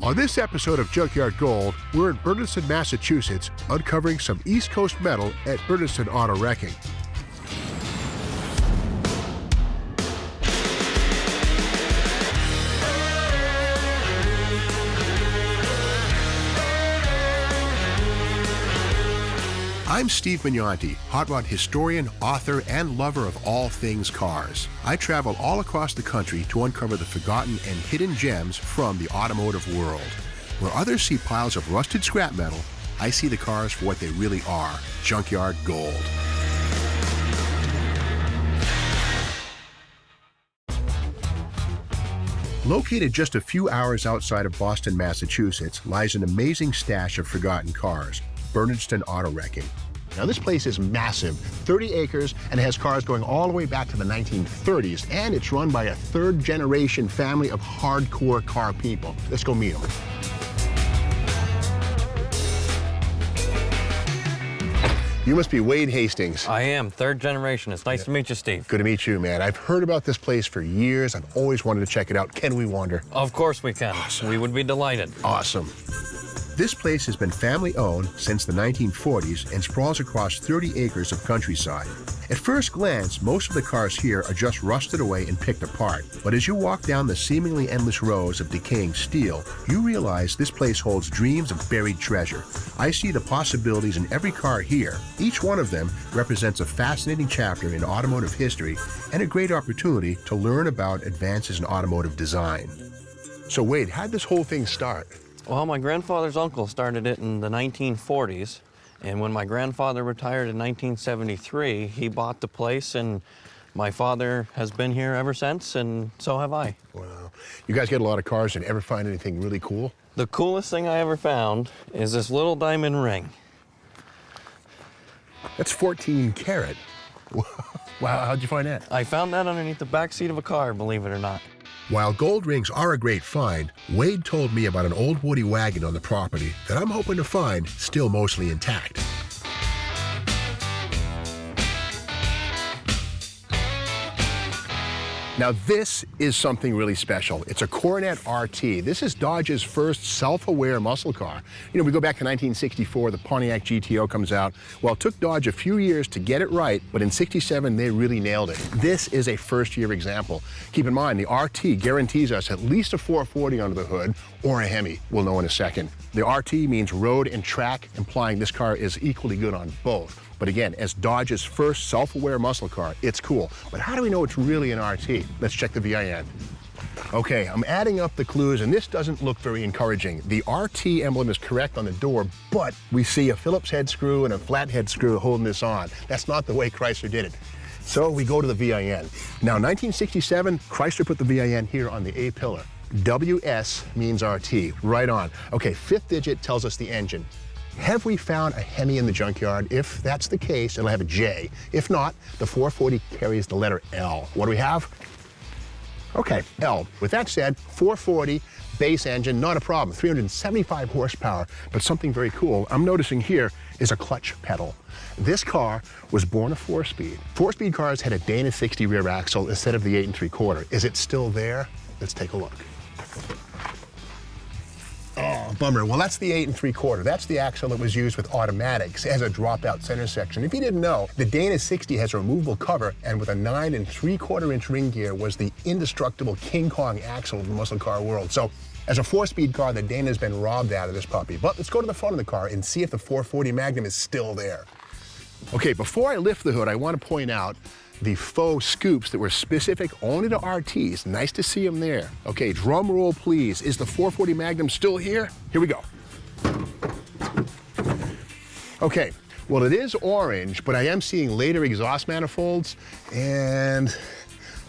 On this episode of Junkyard Gold, we're in Berniston, Massachusetts, uncovering some East Coast metal at Berniston Auto Wrecking. I'm Steve Mignonti, hot rod historian, author, and lover of all things cars. I travel all across the country to uncover the forgotten and hidden gems from the automotive world. Where others see piles of rusted scrap metal, I see the cars for what they really are, junkyard gold. Located just a few hours outside of Boston, Massachusetts, lies an amazing stash of forgotten cars, Berniston Auto Wrecking. Now this place is massive, 30 acres, and it has cars going all the way back to the 1930s, and it's run by a third-generation family of hardcore car people. Let's go meet them. You must be Wade Hastings. I am, third generation. It's nice to meet you, Steve. Good to meet you, man. I've heard about this place for years. I've always wanted to check it out. Can we wander? Of course we can. Awesome. We would be delighted. Awesome. This place has been family-owned since the 1940s and sprawls across 30 acres of countryside. At first glance, most of the cars here are just rusted away and picked apart. But as you walk down the seemingly endless rows of decaying steel, you realize this place holds dreams of buried treasure. I see the possibilities in every car here. Each one of them represents a fascinating chapter in automotive history and a great opportunity to learn about advances in automotive design. So Wade, how'd this whole thing start? Well, my grandfather's uncle started it in the 1940s, and when my grandfather retired in 1973, he bought the place, and my father has been here ever since, and so have I. Wow. You guys get a lot of cars. Did you ever find anything really cool? The coolest thing I ever found is this little diamond ring. That's 14 karat. Wow, how'd you find that? I found that underneath the back seat of a car, believe it or not. While gold rings are a great find, Wade told me about an old woody wagon on the property that I'm hoping to find still mostly intact. Now this is something really special. It's a Coronet RT. This is Dodge's first self-aware muscle car. You know, we go back to 1964, the Pontiac GTO comes out. Well, it took Dodge a few years to get it right, but in '67, they really nailed it. This is a first-year example. Keep in mind, the RT guarantees us at least a 440 under the hood, or a Hemi. We'll know in a second. The RT means road and track, implying this car is equally good on both. But again, as Dodge's first self-aware muscle car, it's cool. But how do we know it's really an RT? Let's check the VIN. Okay, I'm adding up the clues, and this doesn't look very encouraging. The RT emblem is correct on the door, but we see a Phillips head screw and a flathead screw holding this on. That's not the way Chrysler did it. So we go to the VIN. Now, 1967, Chrysler put the VIN here on the A-pillar. WS means RT, right on. Okay, fifth digit tells us the engine. Have we found a Hemi in the junkyard? If that's the case, it'll have a J. If not, the 440 carries the letter L. What do we have? Okay, L. With that said, 440, base engine, not a problem. 375 horsepower, but something very cool I'm noticing here is a clutch pedal. This car was born a 4-speed. 4-speed cars had a Dana 60 rear axle instead of the 8 3/4. Is it still there? Let's take a look. Oh, bummer. Well, that's the 8 3/4. That's the axle that was used with automatics as a dropout center section. If you didn't know, the Dana 60 has a removable cover, and with a 9 3/4-inch ring gear was the indestructible King Kong axle of the muscle car world. So, as a 4-speed car, the Dana's been robbed out of this puppy. But let's go to the front of the car and see if the 440 Magnum is still there. Okay, before I lift the hood, I want to point out the faux scoops that were specific only to RTs. Nice to see them there. Okay, drum roll, please. Is the 440 Magnum still here? Here we go. Okay, well, it is orange, but I am seeing later exhaust manifolds and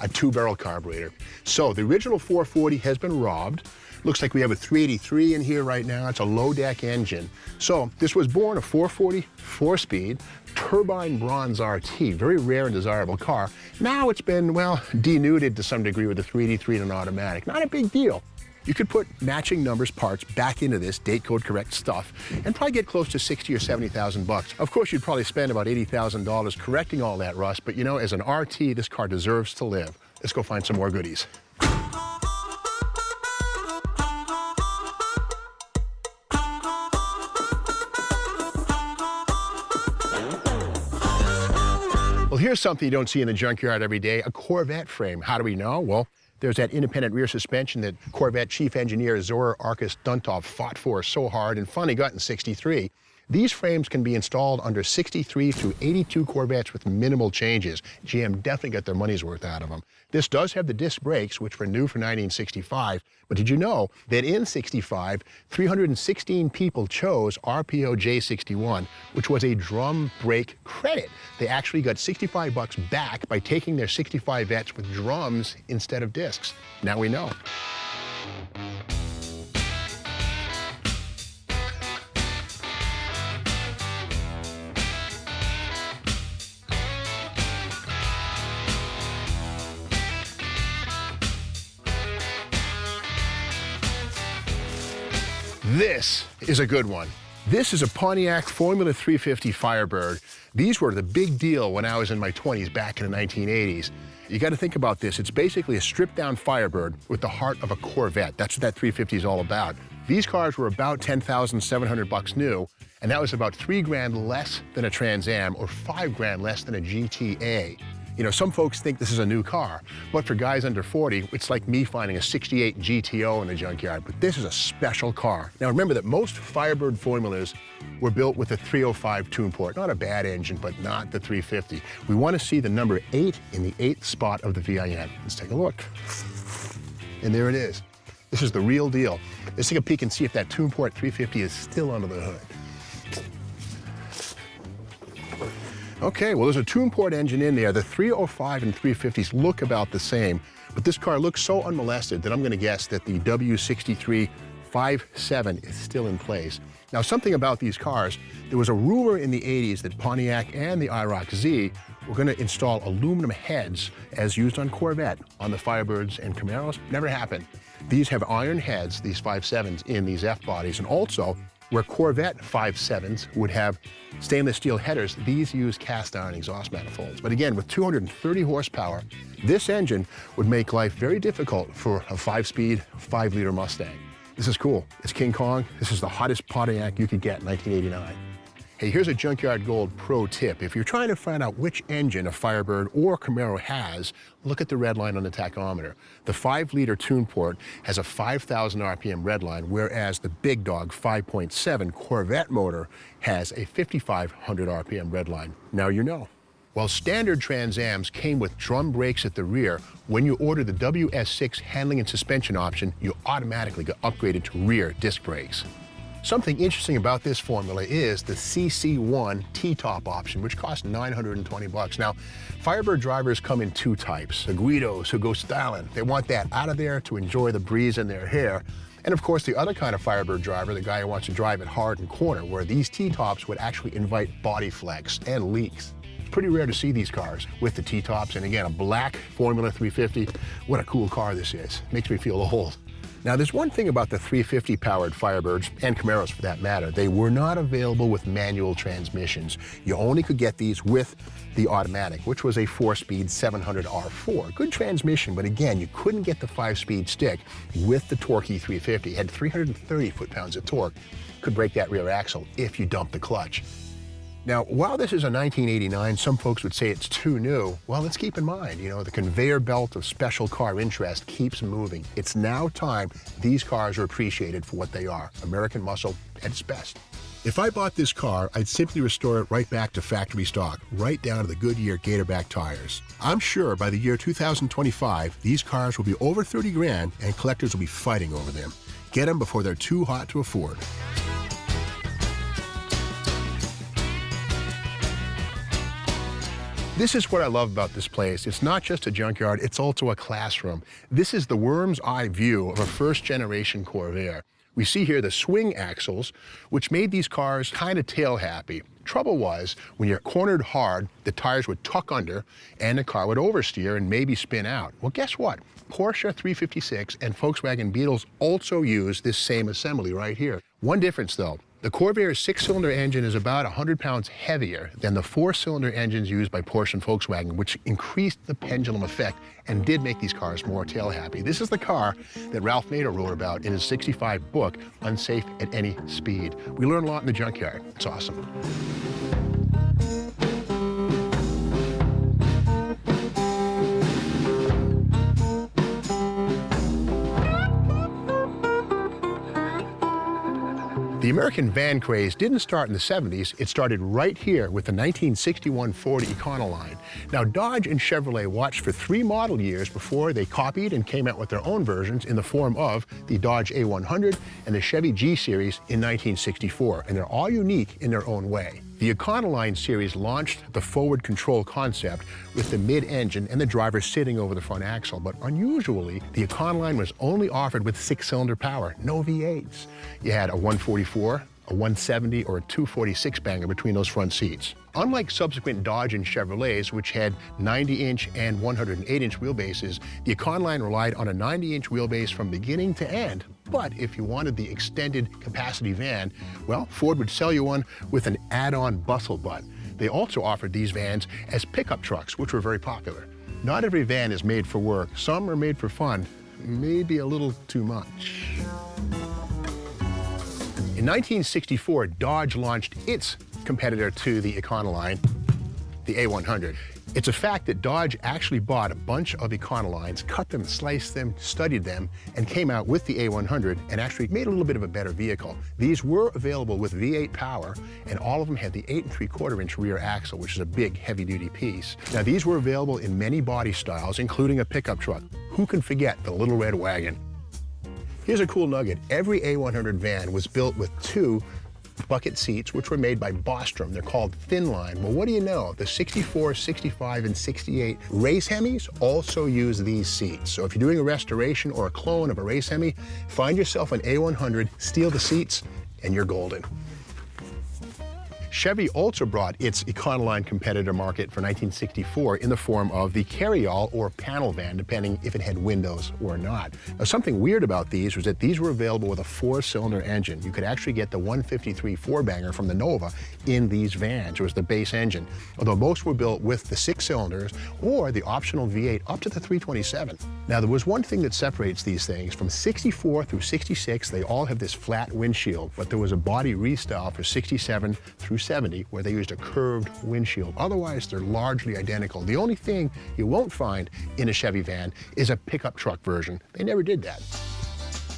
a 2-barrel carburetor. So the original 440 has been robbed. Looks like we have a 383 in here right now. It's a low deck engine. So this was born a 440 4-speed turbine bronze RT, very rare and desirable car. Now it's been, well, denuded to some degree with a 383 and an automatic. Not a big deal. You could put matching numbers parts back into this date code correct stuff and probably get close to 60 or 70,000 bucks. Of course, you'd probably spend about $80,000 correcting all that rust, but you know, as an RT, this car deserves to live. Let's go find some more goodies. Well, here's something you don't see in the junkyard every day, a Corvette frame. How do we know? Well, there's that independent rear suspension that Corvette chief engineer Zora Arkus Duntov fought for so hard and finally got in '63. These frames can be installed under 63 through 82 Corvettes with minimal changes. GM definitely got their money's worth out of them. This does have the disc brakes, which were new for 1965, but did you know that in '65, 316 people chose RPO J61, which was a drum brake credit. They actually got $65 back by taking their 65 Vettes with drums instead of discs. Now we know. This is a good one. This is a Pontiac Formula 350 Firebird. These were the big deal when I was in my 20s back in the 1980s. You got to think about this. It's basically a stripped-down Firebird with the heart of a Corvette. That's what that 350 is all about. These cars were about $10,700 new, and that was about $3,000 less than a Trans Am or $5,000 less than a GTA. You know, some folks think this is a new car, but for guys under 40, it's like me finding a '68 GTO in the junkyard, but this is a special car. Now remember that most Firebird formulas were built with a 305 tune port. Not a bad engine, but not the 350. We want to see the number 8 in the 8th spot of the VIN. Let's take a look. And there it is. This is the real deal. Let's take a peek and see if that tune port 350 is still under the hood. Okay, well, there's a tune port engine in there. The 305 and 350s look about the same, but this car looks so unmolested that I'm gonna guess that the W63 5.7 is still in place. Now, something about these cars, there was a rumor in the 80s that Pontiac and the IROC Z were gonna install aluminum heads as used on Corvette on the Firebirds and Camaros. Never happened. These have iron heads, these 5.7s, in these F bodies, and also where Corvette 5.7s would have stainless steel headers, these use cast iron exhaust manifolds. But again, with 230 horsepower, this engine would make life very difficult for a 5-speed, 5-liter Mustang. This is cool. It's King Kong. This is the hottest Pontiac you could get in 1989. Hey, here's a Junkyard Gold pro tip. If you're trying to find out which engine a Firebird or Camaro has, look at the red line on the tachometer. The 5-liter tune port has a 5,000 RPM red line, whereas the big dog 5.7 Corvette motor has a 5,500 RPM red line. Now you know. While standard Trans Ams came with drum brakes at the rear, when you order the WS6 handling and suspension option, you automatically get upgraded to rear disc brakes. Something interesting about this formula is the CC1 T-top option, which costs $920. Now, Firebird drivers come in two types. The Guidos who go styling. They want that out of there to enjoy the breeze in their hair. And of course, the other kind of Firebird driver, the guy who wants to drive it hard and corner, where these T-tops would actually invite body flex and leaks. It's pretty rare to see these cars with the T-tops. And again, a black Formula 350. What a cool car this is. Makes me feel old. Now, there's one thing about the 350-powered Firebirds, and Camaros for that matter. They were not available with manual transmissions. You only could get these with the automatic, which was a 4-speed 700R4. Good transmission, but again, you couldn't get the 5-speed stick with the torquey 350. It had 330 foot-pounds of torque. Could break that rear axle if you dumped the clutch. Now, while this is a 1989, some folks would say it's too new. Well, let's keep in mind, you know, the conveyor belt of special car interest keeps moving. It's now time these cars are appreciated for what they are, American muscle at its best. If I bought this car, I'd simply restore it right back to factory stock, right down to the Goodyear Gatorback tires. I'm sure by the year 2025, these cars will be over 30 grand and collectors will be fighting over them. Get them before they're too hot to afford. This is what I love about this place. It's not just a junkyard, it's also a classroom. This is the worm's eye view of a first-generation Corvair. We see here the swing axles, which made these cars kind of tail happy. Trouble was, when you're cornered hard, the tires would tuck under and the car would oversteer and maybe spin out. Well, guess what? Porsche 356 and Volkswagen Beetles also use this same assembly right here. One difference though. The Corvair's 6-cylinder engine is about 100 pounds heavier than the 4-cylinder engines used by Porsche and Volkswagen, which increased the pendulum effect and did make these cars more tail-happy. This is the car that Ralph Nader wrote about in his '65 book, Unsafe at Any Speed. We learn a lot in the junkyard. It's awesome. The American van craze didn't start in the 70s, it started right here with the 1961 Ford Econoline. Now Dodge and Chevrolet watched for 3 model years before they copied and came out with their own versions in the form of the Dodge A100 and the Chevy G Series in 1964, and they're all unique in their own way. The Econoline series launched the forward control concept with the mid-engine and the driver sitting over the front axle, but unusually, the Econoline was only offered with 6-cylinder power, no V8s. You had a 144, a 170, or a 246 banger between those front seats. Unlike subsequent Dodge and Chevrolets, which had 90-inch and 108-inch wheelbases, the Econoline relied on a 90-inch wheelbase from beginning to end. But if you wanted the extended capacity van, well, Ford would sell you one with an add-on bustle butt. They also offered these vans as pickup trucks, which were very popular. Not every van is made for work. Some are made for fun, maybe a little too much. In 1964, Dodge launched its competitor to the Econoline, the A100. It's a fact that Dodge actually bought a bunch of Econolines, cut them, sliced them, studied them, and came out with the A100 and actually made a little bit of a better vehicle. These were available with V8 power, and all of them had the 8 3/4-inch rear axle, which is a big, heavy-duty piece. Now, these were available in many body styles, including a pickup truck. Who can forget the little red wagon? Here's a cool nugget. Every A100 van was built with 2 bucket seats, which were made by Bostrom. They're called thin line. Well, what do you know? The 64, 65, and 68 race Hemis also use these seats. So if you're doing a restoration or a clone of a race Hemi, find yourself an A100, steal the seats, and you're golden. Chevy also brought its Econoline competitor market for 1964 in the form of the carryall or panel van, depending if it had windows or not. Now, something weird about these was that these were available with a 4-cylinder engine. You could actually get the 153 4-banger from the Nova in these vans. It was the base engine, although most were built with the 6 cylinders or the optional V8 up to the 327. Now, there was one thing that separates these things. From 64 through 66, they all have this flat windshield, but there was a body restyle for 67 through 70 where they used a curved windshield. Otherwise, they're largely identical. The only thing you won't find in a Chevy van is a pickup truck version. They never did that.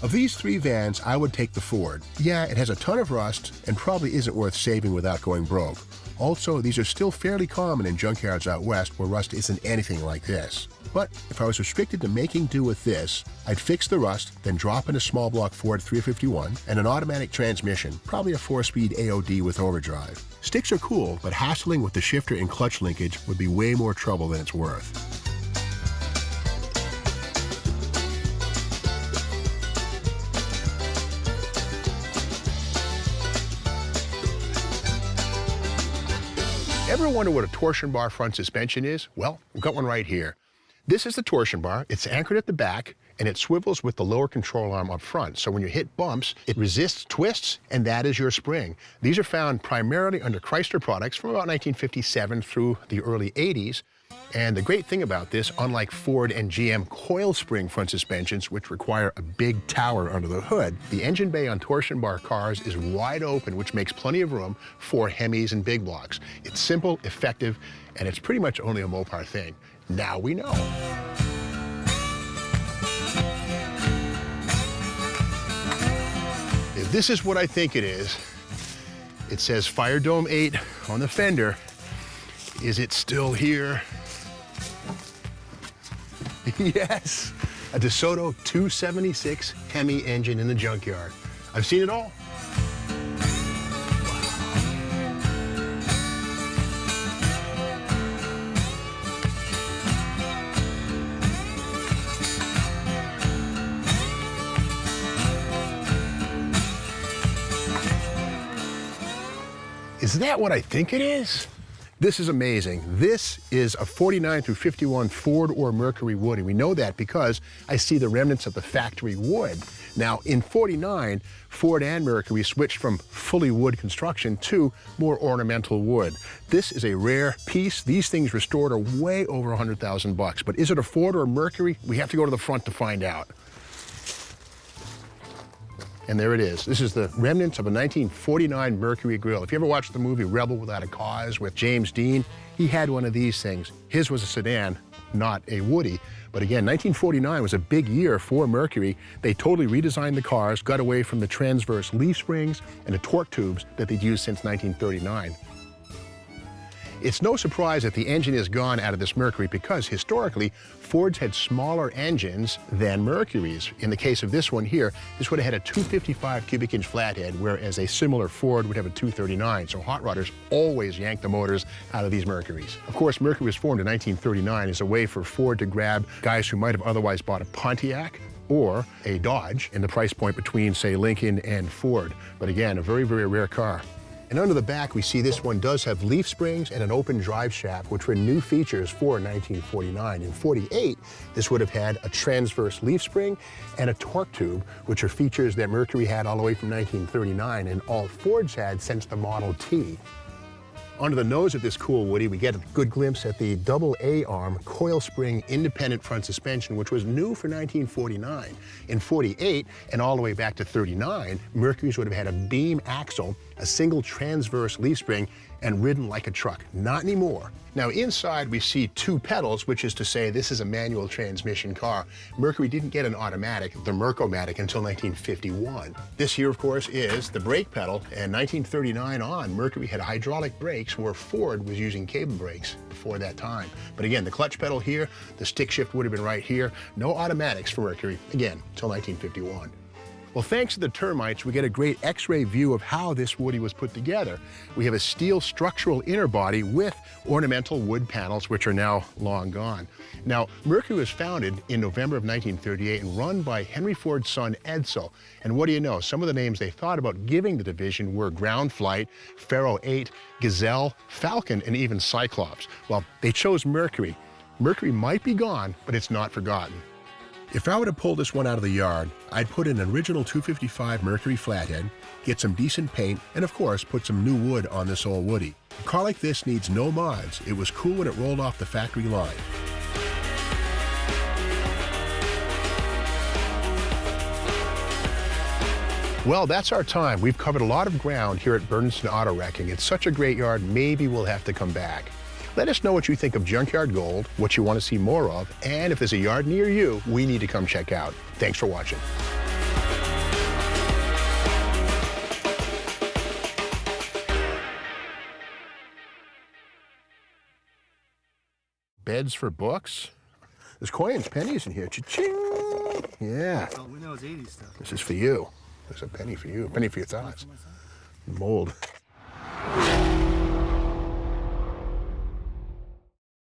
Of these 3 vans, I would take the Ford. Yeah, it has a ton of rust and probably isn't worth saving without going broke. Also, these are still fairly common in junkyards out west where rust isn't anything like this. But if I was restricted to making do with this, I'd fix the rust, then drop in a small block Ford 351 and an automatic transmission, probably a 4-speed AOD with overdrive. Sticks are cool, but hassling with the shifter and clutch linkage would be way more trouble than it's worth. Ever wonder what a torsion bar front suspension is? Well, we've got one right here. This is the torsion bar. It's anchored at the back, and it swivels with the lower control arm up front. So when you hit bumps, it resists twists, and that is your spring. These are found primarily under Chrysler products from about 1957 through the early 80s. And the great thing about this, unlike Ford and GM coil spring front suspensions, which require a big tower under the hood, the engine bay on torsion bar cars is wide open, which makes plenty of room for Hemis and big blocks. It's simple, effective, and it's pretty much only a Mopar thing. Now we know. If this is what I think it is, it says Fire Dome 8 on the fender. Is it still here? Yes, a DeSoto 276 Hemi engine in the junkyard. I've seen it all. Is that what I think it is? This is amazing. This is a 49 through 51 Ford or Mercury wood, and we know that because I see the remnants of the factory wood. Now, in 49, Ford and Mercury switched from fully wood construction to more ornamental wood. This is a rare piece. These things restored are way over 100,000 bucks. But is it a Ford or a Mercury? We have to go to the front to find out. And there it is. This is the remnants of a 1949 Mercury grill. If you ever watched the movie Rebel Without a Cause with James Dean, he had one of these things. His was a sedan, not a Woody. But again, 1949 was a big year for Mercury. They totally redesigned the cars, got away from the transverse leaf springs and the torque tubes that they'd used since 1939. It's no surprise that the engine is gone out of this Mercury because historically, Fords had smaller engines than Mercury's. In the case of this one here, this would have had a 255 cubic inch flathead, whereas a similar Ford would have a 239. So hot rodders always yank the motors out of these Mercuries. Of course, Mercury was formed in 1939 as a way for Ford to grab guys who might have otherwise bought a Pontiac or a Dodge in the price point between, say, Lincoln and Ford. But again, a very, very rare car. And under the back, we see this one does have leaf springs and an open drive shaft, which were new features for 1949. In 48, this would have had a transverse leaf spring and a torque tube, which are features that Mercury had all the way from 1939 and all Fords had since the Model T. Under the nose of this cool Woody, we get a good glimpse at the double A-arm coil spring independent front suspension, which was new for 1949. In 48 and all the way back to 39, Mercury's would have had a beam axle, a single transverse leaf spring, and ridden like a truck. Not anymore. Now inside we see two pedals, which is to say this is a manual transmission car. Mercury didn't get an automatic, the Mercomatic, until 1951. This here, of course, is the brake pedal, and 1939 on, Mercury had hydraulic brakes where Ford was using cable brakes before that time. But again, the clutch pedal here, the stick shift would have been right here. No automatics for Mercury, again, until 1951. Well, thanks to the termites, we get a great X-ray view of how this Woody was put together. We have a steel structural inner body with ornamental wood panels, which are now long gone. Now, Mercury was founded in November of 1938 and run by Henry Ford's son, Edsel. And what do you know? Some of the names they thought about giving the division were Ground Flight, Pharaoh 8, Gazelle, Falcon, and even Cyclops. Well, they chose Mercury. Mercury might be gone, but it's not forgotten. If I were to pull this one out of the yard, I'd put an original 255 Mercury flathead, get some decent paint, and of course put some new wood on this old Woody. A car like this needs no mods. It was cool when it rolled off the factory line. Well, that's our time. We've covered a lot of ground here at Bernardston Auto Wrecking. It's such a great yard, maybe we'll have to come back. Let us know what you think of Junkyard Gold, what you want to see more of, and if there's a yard near you, we need to come check out. Thanks for watching. Beds for books? There's coins, pennies in here. Cha-ching! Yeah. Oh, we know it's 80s stuff. This is for you. There's a penny for you. A penny for your thoughts. Mold.